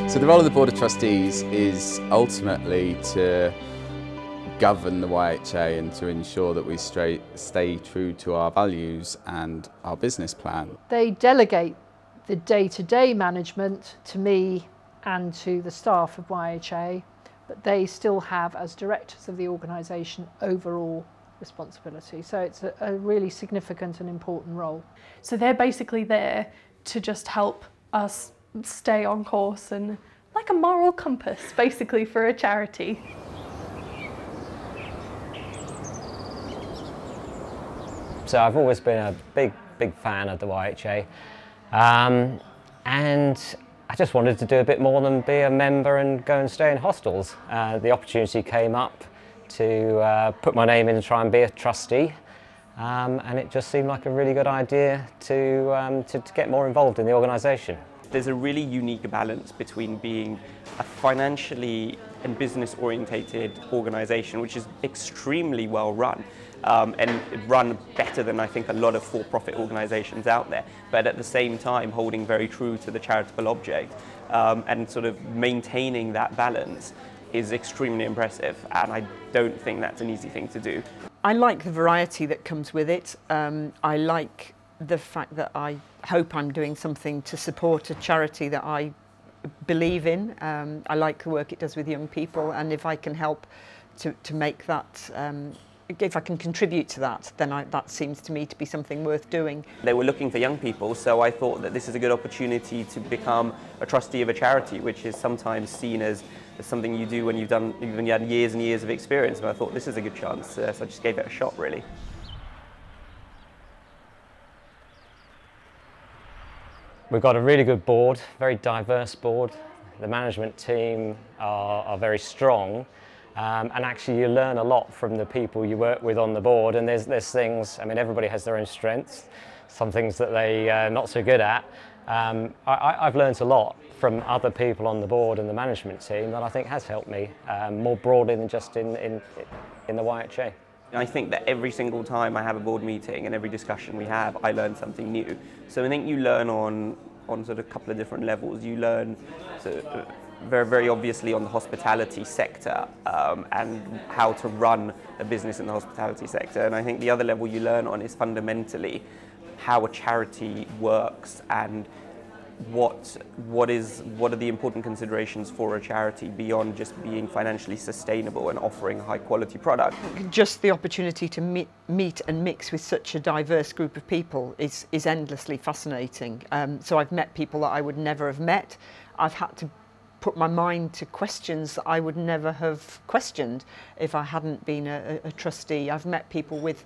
So the role of the Board of Trustees is ultimately to govern the YHA and to ensure that we stay true to our values and our business plan. They delegate the day-to-day management to me and to the staff of YHA, but they still have, as directors of the organisation, overall responsibility. So it's a really significant and important role. So they're basically there to just help us stay on course and like a moral compass, basically, for a charity. So I've always been a big fan of the YHA, and I just wanted to do a bit more than be a member and go and stay in hostels. The opportunity came up to put my name in and try and be a trustee, and it just seemed like a really good idea to get more involved in the organisation. There's a really unique balance between being a financially and business orientated organisation, which is extremely well run, and run better than I think a lot of for-profit organisations out there, but at the same time holding very true to the charitable object, and sort of maintaining that balance is extremely impressive, and I don't think that's an easy thing to do. I like the variety that comes with it. I like the fact that I hope I'm doing something to support a charity that I believe in. I like the work it does with young people, and if I can help to make that, if I can contribute to that, then that seems to me to be something worth doing. They were looking for young people, so I thought that this is a good opportunity to become a trustee of a charity, which is sometimes seen as something you do when you've had years and years of experience, and I thought this is a good chance, so I just gave it a shot, really. We've got a really good board, very diverse board. The management team are very strong, and actually you learn a lot from the people you work with on the board, and there's things, I mean, everybody has their own strengths, some things that they're not so good at. I've learned a lot from other people on the board and the management team that I think has helped me more broadly than just in the YHA. I think that every single time I have a board meeting and every discussion we have, I learn something new. So I think you learn on sort of a couple of different levels. You learn very obviously on the hospitality sector, and how to run a business in the hospitality sector. And I think the other level you learn on is fundamentally how a charity works and what are the important considerations for a charity beyond just being financially sustainable and offering a high quality product. Just the opportunity to meet and mix with such a diverse group of people is endlessly fascinating. So I've met people that I would never have met. I've had to put my mind to questions that I would never have questioned if I hadn't been a trustee. I've met people with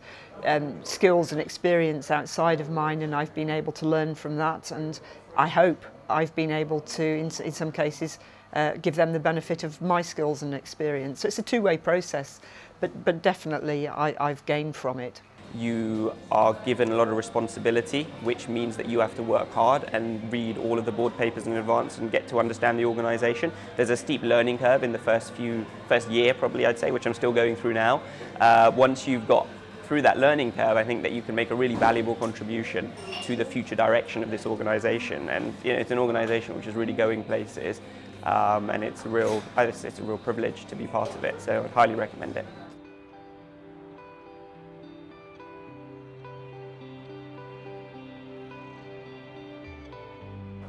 skills and experience outside of mine, and I've been able to learn from that, and I hope I've been able to, in some cases, give them the benefit of my skills and experience. So it's a two-way process, but definitely I've gained from it. You are given a lot of responsibility, which means that you have to work hard and read all of the board papers in advance and get to understand the organisation. There's a steep learning curve in the first year, probably, I'd say, which I'm still going through now. Once you've got through that learning curve, I think that you can make a really valuable contribution to the future direction of this organisation. And you know, it's an organisation which is really going places, and it's a real privilege to be part of it. So I'd highly recommend it.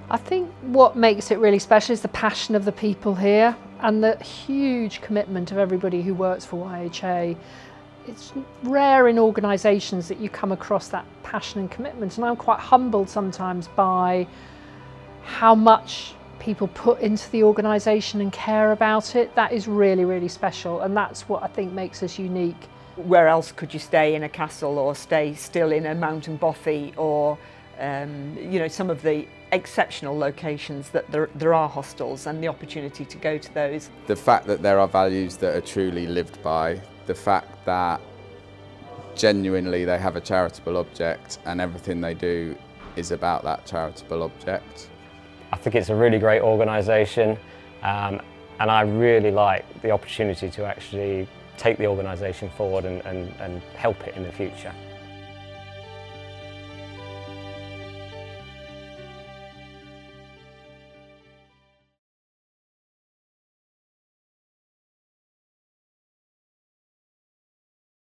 I think what makes it really special is the passion of the people here and the huge commitment of everybody who works for YHA. It's rare in organisations that you come across that passion and commitment, and I'm quite humbled sometimes by how much people put into the organisation and care about it. That is really, really special, and that's what I think makes us unique. Where else could you stay in a castle or stay still in a mountain bothy, or you know, some of the exceptional locations that there are hostels, and the opportunity to go to those. The fact that there are values that are truly lived by, the fact that genuinely they have a charitable object and everything they do is about that charitable object. I think it's a really great organisation, and I really like the opportunity to actually take the organisation forward and help it in the future.